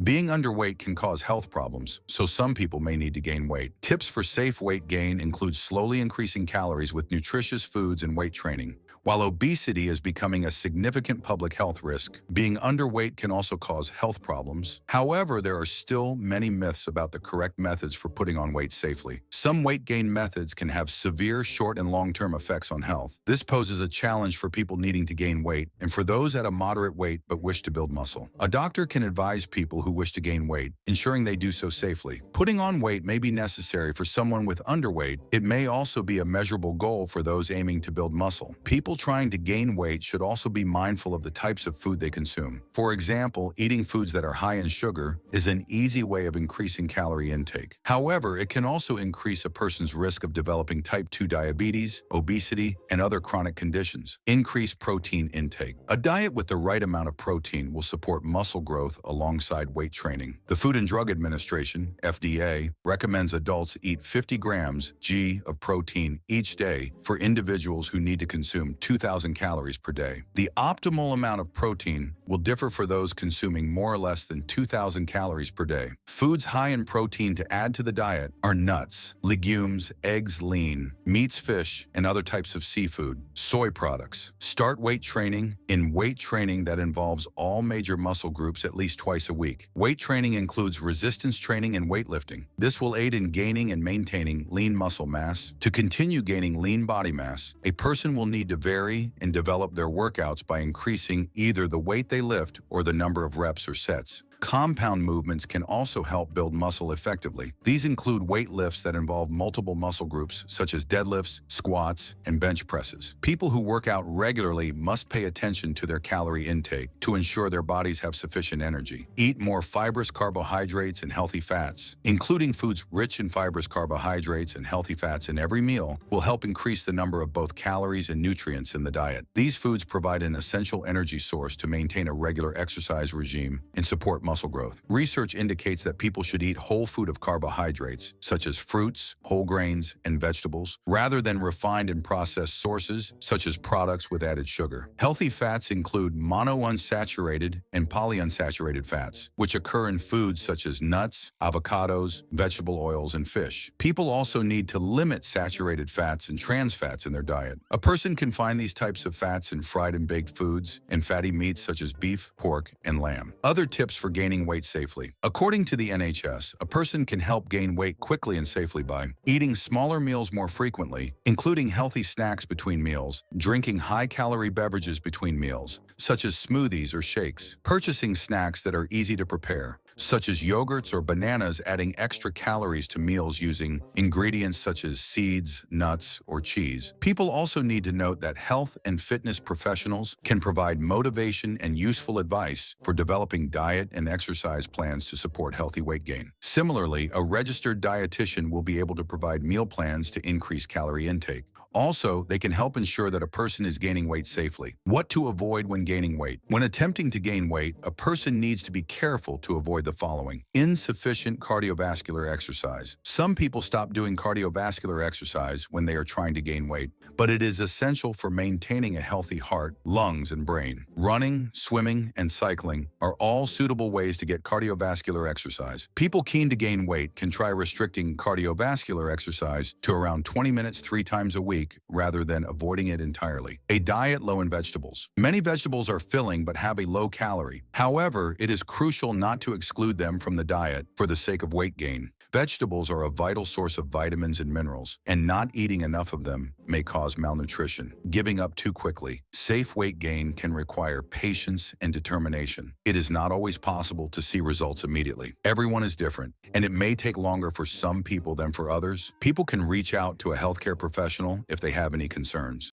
Being underweight can cause health problems, so some people may need to gain weight. Tips for safe weight gain include slowly increasing calories with nutritious foods and weight training. While obesity is becoming a significant public health risk, being underweight can also cause health problems. However, there are still many myths about the correct methods for putting on weight safely. Some weight gain methods can have severe short and long-term effects on health. This poses a challenge for people needing to gain weight and for those at a moderate weight but wish to build muscle. A doctor can advise people who wish to gain weight, ensuring they do so safely. Putting on weight may be necessary for someone with underweight. It may also be a measurable goal for those aiming to build muscle. People trying to gain weight should also be mindful of the types of food they consume. For example, eating foods that are high in sugar is an easy way of increasing calorie intake. However, it can also increase a person's risk of developing type 2 diabetes, obesity, and other chronic conditions. Increase protein intake. A diet with the right amount of protein will support muscle growth alongside weight training. The Food and Drug Administration, FDA, recommends adults eat 50 grams of protein each day for individuals who need to consume 2,000 calories per day. The optimal amount of protein will differ for those consuming more or less than 2,000 calories per day. Foods high in protein to add to the diet are nuts, legumes, eggs, lean, meats, fish, and other types of seafood, soy products. Start weight training in weight training that involves all major muscle groups at least twice a week. Weight training includes resistance training and weightlifting. This will aid in gaining and maintaining lean muscle mass. To continue gaining lean body mass, a person will need to vary and develop their workouts by increasing either the weight they lift or the number of reps or sets. Compound movements can also help build muscle effectively. These include weight lifts that involve multiple muscle groups, such as deadlifts, squats, and bench presses. People who work out regularly must pay attention to their calorie intake to ensure their bodies have sufficient energy. Eat more fibrous carbohydrates and healthy fats. Including foods rich in fibrous carbohydrates and healthy fats in every meal will help increase the number of both calories and nutrients in the diet. These foods provide an essential energy source to maintain a regular exercise regime and support muscle growth. Research indicates that people should eat whole food of carbohydrates, such as fruits, whole grains, and vegetables, rather than refined and processed sources, such as products with added sugar. Healthy fats include monounsaturated and polyunsaturated fats, which occur in foods such as nuts, avocados, vegetable oils, and fish. People also need to limit saturated fats and trans fats in their diet. A person can find these types of fats in fried and baked foods and fatty meats such as beef, pork, and lamb. Other tips for gaining weight safely. According to the NHS, a person can help gain weight quickly and safely by eating smaller meals more frequently, including healthy snacks between meals, drinking high-calorie beverages between meals, such as smoothies or shakes, purchasing snacks that are easy to prepare, such as yogurts or bananas, adding extra calories to meals using ingredients such as seeds, nuts, or cheese. People also need to note that health and fitness professionals can provide motivation and useful advice for developing diet and exercise plans to support healthy weight gain. Similarly, a registered dietitian will be able to provide meal plans to increase calorie intake. Also, they can help ensure that a person is gaining weight safely. What to avoid when gaining weight? When attempting to gain weight, a person needs to be careful to avoid the following: insufficient cardiovascular exercise. Some people stop doing cardiovascular exercise when they are trying to gain weight, but it is essential for maintaining a healthy heart, lungs, and brain. Running, swimming, and cycling are all suitable ways to get cardiovascular exercise. People keen to gain weight can try restricting cardiovascular exercise to around 20 minutes 3 times a week rather than avoiding it entirely. A diet low in vegetables. Many vegetables are filling but have a low calorie. However, it is crucial not to exclude them from the diet for the sake of weight gain. Vegetables are a vital source of vitamins and minerals, and not eating enough of them may cause malnutrition. Giving up too quickly. Safe weight gain can require patience and determination. It is not always possible to see results immediately. Everyone is different, and it may take longer for some people than for others. People can reach out to a healthcare professional if they have any concerns.